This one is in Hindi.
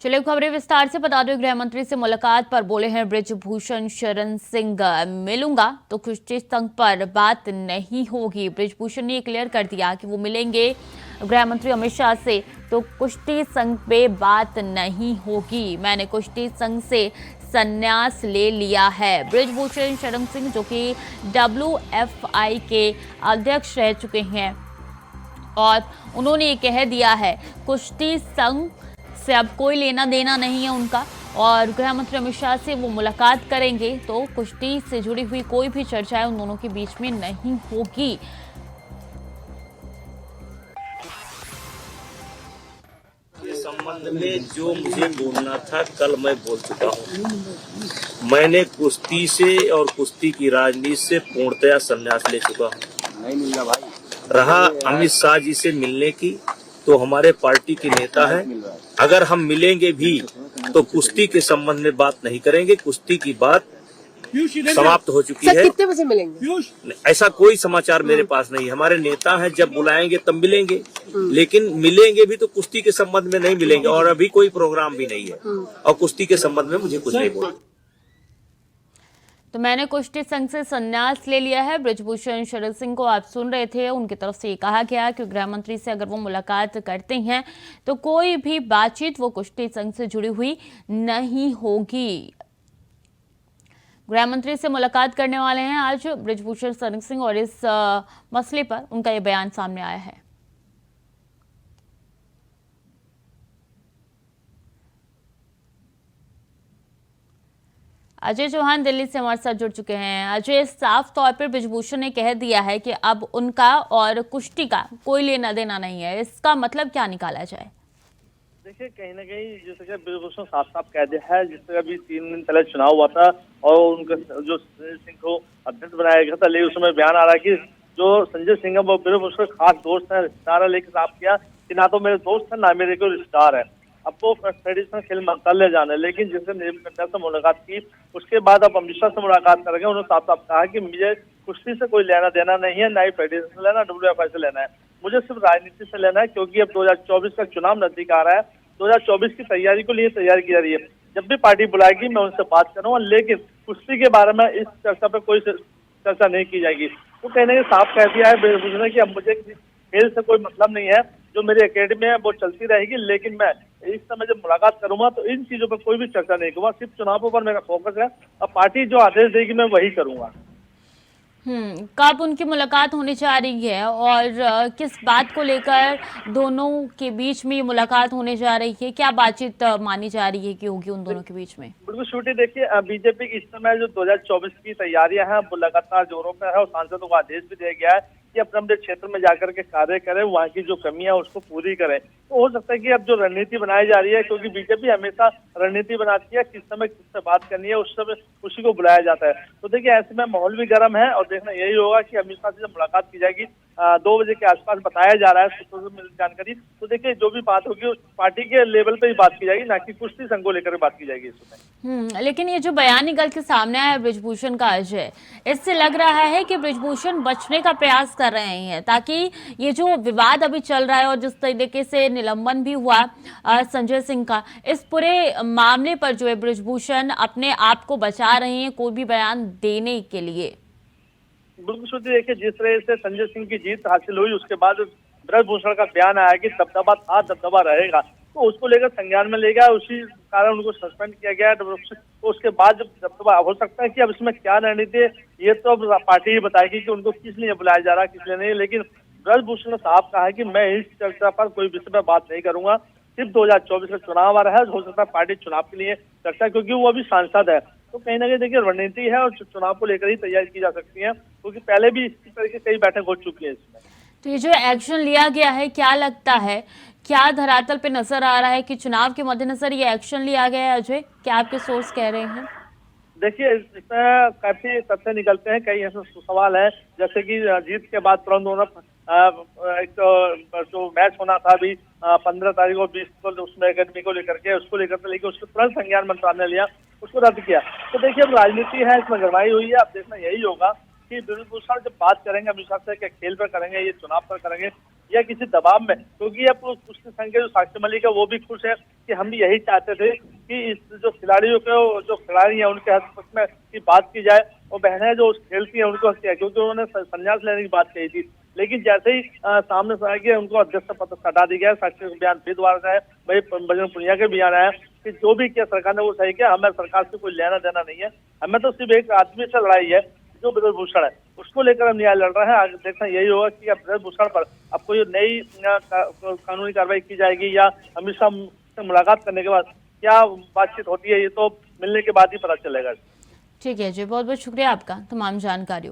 चलिए खबरें विस्तार से बता दो। गृह मंत्री से मुलाकात पर बोले हैं बृजभूषण शरण सिंह, मिलूंगा तो कुश्ती संघ पर बात नहीं होगी। बृजभूषण ने क्लियर कर दिया कि वो मिलेंगे गृह मंत्री अमित शाह से तो कुश्ती संघ पे बात नहीं होगी। मैंने कुश्ती संघ से संन्यास ले लिया है। बृजभूषण शरण सिंह जो कि WFI के अध्यक्ष रह चुके हैं और उन्होंने ये कह दिया है कुश्ती संघ से अब कोई लेना देना नहीं है उनका, और गृह मंत्री अमित शाह से वो मुलाकात करेंगे तो कुश्ती से जुड़ी हुई कोई भी चर्चाएं उन दोनों के बीच में नहीं होगी। इस संबंध में जो मुझे बोलना था कल मैं बोल चुका हूँ। मैंने कुश्ती से और कुश्ती की राजनीति से पूर्णतया संन्यास ले चुका हूँ। नहीं मिल रहा भाई। रहा अमित शाह जी से मिलने की, तो हमारे पार्टी के नेता है, अगर हम मिलेंगे भी तो कुश्ती के संबंध में बात नहीं करेंगे। कुश्ती की बात समाप्त हो चुकी है। कितने बजे मिलेंगे? ऐसा कोई समाचार मेरे पास नहीं है। हमारे नेता हैं, जब बुलाएंगे तब मिलेंगे, लेकिन मिलेंगे भी तो कुश्ती के संबंध में नहीं मिलेंगे, और अभी कोई प्रोग्राम भी नहीं है और कुश्ती के संबंध में मुझे कुछ नहीं बोला। तो मैंने कुश्ती संघ से संन्यास ले लिया है। बृजभूषण शरण सिंह को आप सुन रहे थे, उनकी तरफ से ये कहा गया कि गृह मंत्री से अगर वो मुलाकात करते हैं तो कोई भी बातचीत वो कुश्ती संघ से जुड़ी हुई नहीं होगी। गृह मंत्री से मुलाकात करने वाले हैं आज बृजभूषण शरण सिंह और इस मसले पर उनका ये बयान सामने आया है। अजय चौहान दिल्ली से हमारे साथ जुड़ चुके हैं। अजय, साफ तौर पर बृजभूषण ने कह दिया है कि अब उनका और कुश्ती का कोई लेना देना नहीं है, इसका मतलब क्या निकाला जाए? देखिए, कहीं ना कहीं जैसे कि बृजभूषण साफ साफ कह दिया है, जिस तरह अभी 3 दिन पहले चुनाव हुआ था और उनका जो संजय सिंह को अध्यक्ष बनाया गया था, लेकिन उसमें बयान आ रहा है कि जो संजय सिंह है वो बृजभूषण खास दोस्त है, रिश्तेदार है, लेकिन साफ किया कि ना तो मेरे दोस्त है ना मेरे को रिश्तेदार है। अब वो ट्रेडिशनल खेल मंत्रालय जाना है, लेकिन जिसने निर्मला से मुलाकात की उसके बाद अब अमित शाह से मुलाकात करेंगे। उन्होंने साफ साफ कहा कि मुझे कुश्ती से कोई लेना देना नहीं है, ना ही फेडरेशन लेना, WFI से लेना है, मुझे सिर्फ राजनीति से लेना है, क्योंकि अब 2024 का चुनाव नजदीक आ रहा है। 2024 की तैयारी को लिए तैयारी की जा रही है। जब भी पार्टी बुलाएगी मैं उनसे बात करूंगा, लेकिन कुश्ती के बारे में इस चर्चा पे कोई चर्चा नहीं की जाएगी। तो कहने के साफ कह दिया है बृजभूषण ने कि अब मुझे खेल से कोई मतलब नहीं है, जो मेरी एकेडमी है वो चलती रहेगी, लेकिन मैं इस समय जब मुलाकात करूंगा तो इन चीजों पर कोई भी चर्चा नहीं करूंगा, सिर्फ चुनावों पर मेरा फोकस है। अब पार्टी जो आदेश देगी मैं वही करूंगा। कब उनकी मुलाकात होने जा रही है और किस बात को लेकर दोनों के बीच में ये मुलाकात होने जा रही है? क्या बातचीत मानी जा रही है कि होगी उन दोनों के बीच में? बिल्कुल छुट्टी। देखिए, बीजेपी की इस समय जो 2024 की तैयारियां हैं वो लगातार जोरों पर है और सांसदों को आदेश भी दिया गया है कि अपने अपने क्षेत्र में जाकर के कार्य करें, वहाँ की जो कमियां उसको पूरी करें। तो हो सकता है कि अब जो रणनीति बनाई जा रही है, क्योंकि बीजेपी हमेशा रणनीति बनाती है, किस समय किससे बात करनी है उस समय उसी को बुलाया जाता है। तो देखिए, ऐसे में माहौल भी गर्म है और देखना यही होगा कि अमित शाह से जब मुलाकात की जाएगी 2 बजे के आसपास बताया जा रहा है सूत्रों से मिली जानकारी। तो देखिए, जो भी बात होगी उस पार्टी के लेवल पे ही बात की जाएगी, ना कि कुश्ती संघ को लेकर बात की जाएगी इसमें। लेकिन ये जो बयान निकल के सामने आया है बृजभूषण का, अजय, इससे लग रहा है कि बृजभूषण बचने का प्रयास कर रहे हैं ताकि ये जो विवाद अभी चल रहा है और जिस तरीके से निलंबन भी हुआ संजय सिंह का, इस पूरे मामले पर जो है बृजभूषण अपने आप को बचा रहे हैं कोई भी बयान देने के लिए। बिल्कुल श्रुति, देखिए जिस तरह से संजय सिंह की जीत हासिल हुई उसके बाद बृजभूषण का बयान आया कि दबदबा था, दबदबा रहेगा, तो उसको लेकर संज्ञान में ले गया, उसी कारण उनको सस्पेंड किया गया। तो उसके बाद जब दबदबा हो सकता है कि अब इसमें क्या रणनीति है ये तो अब पार्टी ही बताएगी कि उनको किस लिए बुलाया जा रहा है, किस लिए नहीं। लेकिन बृजभूषण ने साफ कहा है कि मैं इस चर्चा पर कोई विषय पर बात नहीं करूंगा, सिर्फ 2024 का चुनाव आ रहा है, हो सकता है पार्टी चुनाव के लिए चर्चा, क्योंकि वो अभी सांसद है। तो कहीं ना कहीं देखिए रणनीति है और चुनाव को लेकर ही तैयारी की जा सकती है, क्योंकि पहले भी इसी तरह की कई बैठक हो चुकी है इसमें। तो ये जो एक्शन लिया गया है, क्या लगता है, क्या धरातल पे नजर आ रहा है कि चुनाव के मद्देनजर ये एक्शन लिया गया है? अजय, क्या आपके सोर्स कह रहे हैं? देखिए, इसमें काफी तथ्य निकलते हैं, कई ऐसे सवाल है, जैसे कि जीत के बाद तुरंत उन्होंने एक जो मैच होना था अभी 15 तारीख को 20 को, उसमें एकेडमी को लेकर के उसको लेकर के, लेकिन उसको तुरंत संज्ञान मंत्रालय ने लिया, उसको रद्द किया। तो देखिए, अब राजनीति है, इसमें गरमाई हुई है। अब देखना यही होगा कि ब्रजभूषण जब बात करेंगे अमित शाह से, क्या खेल पर करेंगे, ये चुनाव पर करेंगे या किसी दबाव में, क्योंकि अब कुश्ती संघ के जो साक्षी मलिक है वो भी खुश है कि हम भी यही चाहते थे कि इस जो खिलाड़ियों के जो खिलाड़ी हैं उनके हक में की बात की जाए और बहनें जो खेलती हैं उनको हक किया, क्योंकि उन्होंने संन्यास लेने की बात कही थी। लेकिन जैसे ही सामने से आ गया उनको अध्यक्ष पद से हटा दिया गया। साक्षी का बयान फिर दोबारा आया, भाई बजरंग पुनिया के बयान आया कि जो भी किया सरकार ने वो सही किया, हमें सरकार से कोई लेना देना नहीं है, हमें तो सिर्फ एक आदमी से लड़ाई है जो ब्रजभूषण है, उसको लेकर हम न्याय लड़ रहे हैं। आगे देखना यही होगा कि अब ब्रजभूषण पर अब कोई नई कानूनी कार्रवाई की जाएगी या अमित शाह से मुलाकात करने के बाद क्या बातचीत होती है, ये तो मिलने के बाद ही पता चलेगा। ठीक है जी, बहुत बहुत शुक्रिया आपका तमाम जानकारियों